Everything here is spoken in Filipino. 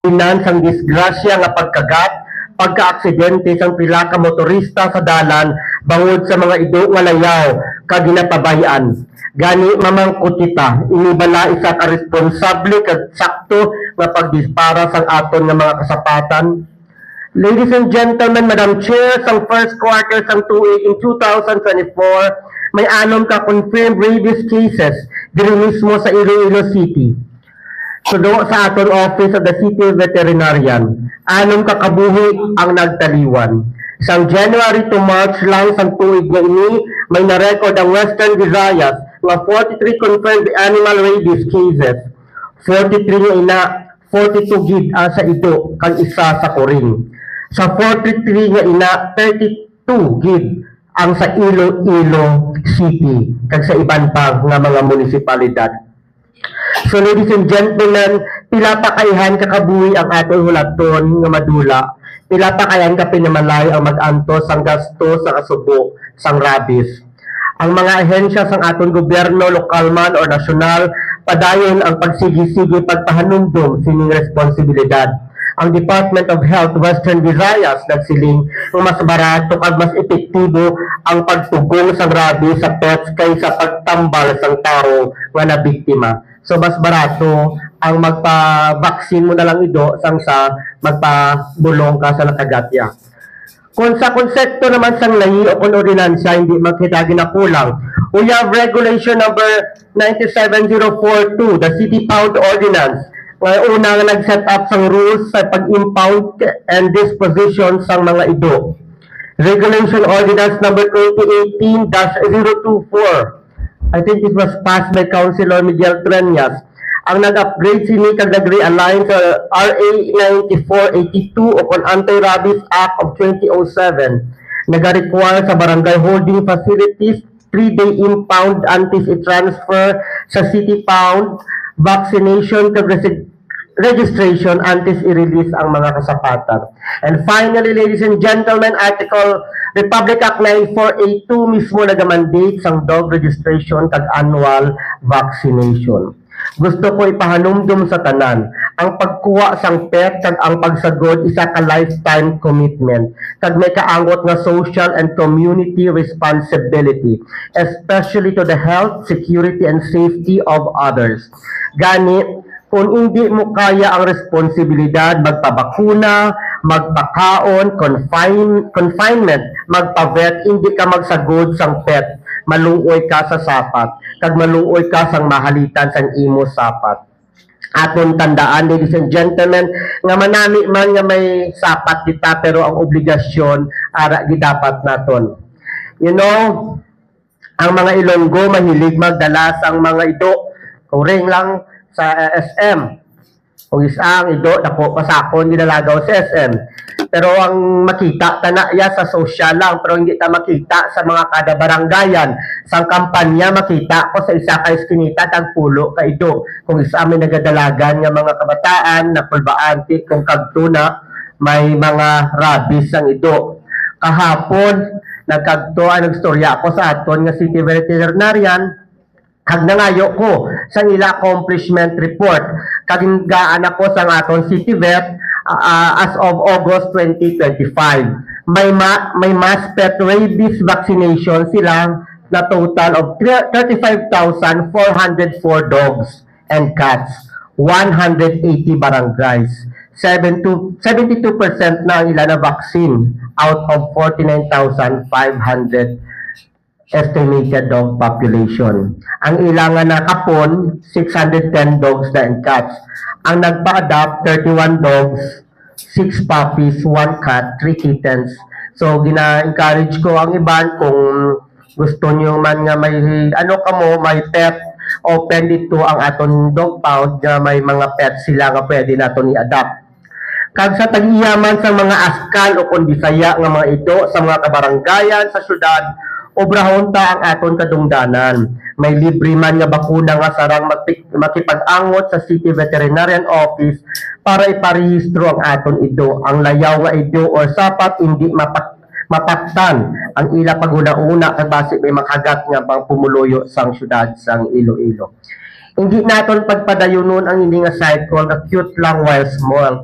nagbinan sang disgrasya nga pagkagat, pagka-aksidente sang pila ka motorista sa dalan bangod sa mga ido nga layaw kag ginapabayan. Gani mamangkot kita, inibala isa ka responsable kag sakto nga pagdispara sang aton nga mga kasapatan. Ladies and gentlemen, Madam Chair, sang first quarter sang tuig in 2024, may 6 ka confirmed rabies cases diri mismo sa Iloilo City. Sudo sa aton office of the City Veterinarian, 6 ka kabuhi ang nagtaliwan. Sang January to March lang sang tuig nga ini, may na-record ang Western Visayas nga 43 confirmed animal rabies cases. 43 nga ina, 42 gid sa ito kag isa sa kuring. Sa 43 nga ina, 32 gid ang sa Iloilo City kag sa iban pa nga mga munisipalidad. So ladies and gentlemen, pila pa kayhan kakabuhi ang atong hulaton nga madula, pila pa kayhan ka pinamalay ang mag-antos sang gasto sa kasubo sang rabies. Ang mga ahensya sang aton gobyerno, lokal man o nasyonal, padayon ang pagsigi-sige pagpahanumdum sining responsibilidad. Ang Department of Health Western Visayas nagsiling ng mas barato at mas epektibo ang pagtugong sang rabies sa pets kaysa pagtambal sang tao nga nabiktima. So mas barato ang magpa-vaccine mo na lang ido sang sa magpabulong ka sa nakagatya. Kung sa konsepto naman sang lahi o kung ordinansya hindi makita ginakulang, we have Regulation number 97042, the City Pound Ordinance, nga una nga nag-set up sang rules sa pag-impound and disposition sang mga ido. Regulation Ordinance number 2018-024. I think it was passed by Councilor Miguel Treñas. Ang nag-upgrade sini kag nag-realign sa RA 9482 o kon Anti-Rabies Act of 2007. Nag-require sa barangay holding facilities 3-day impound until i-transfer sa city pound, vaccination kag registration until i-release ang mga kasapatan. And finally, ladies and gentlemen, Article Republic Act 9482 mismo nag-mandate sang dog registration kag annual vaccination. Gusto ko ipahanumdum sa tanan, ang pagkuha sang pet kag ang pagsagod isa ka lifetime commitment kag may kaangot nga social and community responsibility, especially to the health, security and safety of others. Gani, kung hindi mo kaya ang responsibilidad, magpabakuna, magpakaon, confinement, magpavet, hindi ka magsagod sang pet, maluoy ka sa sapat, kag maluoy ka sang mahalitan sang imo sapat. Aton tandaan, ladies and gentlemen, nga manami man nga may sapat kita, pero ang obligasyon, ara gidapat naton. You know, ang mga Ilonggo mahilig magdala sang mga ido, kuring lang, sa SM. Kung isang ido, dako pasakon ginalagaw sa SM. Pero ang makita tanaya sa social lang, pero hindi ta makita sa mga kada barangayan. Sa kampanya makita ko sa isa ka eskinita tagpulo ka ido. Kung isa may nagadalagan nga mga kabataan na pulbaanti kung kagtuna may mga rabies ang ido. Kahapon nagkagtuan nagstorya ako sa aton nga City Veterinarian. Kag nangayo ko sa ila accomplishment report. Kaginggaan ako sa aton City Vet as of August 2025. May mass pet rabies vaccination sila na total of 35,404 dogs and cats, 180 barangays. 72% na ang ila na vaccine out of 49,500 estimated dog population. Ang ilangan na kapon, 610 dogs and cats. Ang nagpa-adopt, 31 dogs, 6 puppies, 1 cat, 3 kittens. So, gina-encourage ko ang iban kung gusto nyo man nga may, may pet, open dito ang aton dog pound nga may mga pets sila nga pwede naton i-adopt. Kag sa tag-iyaman sa mga askal o kung Bisaya nga mga ito sa mga kabarangayan sa syudad, obrahon ta ang aton kadungdanan. May libre man nga bakuna nga sarang makipag-angot sa City Veterinarian Office para iparehistro ang aton ido. Ang layaw nga ido or sapat hindi mapaktan ang ila paguna-una kag base may makagat nga pang pumuluyo sang syudad sang Iloilo. Hindi naton pagpadayunon ang hindi nga cycle na cute lang while small.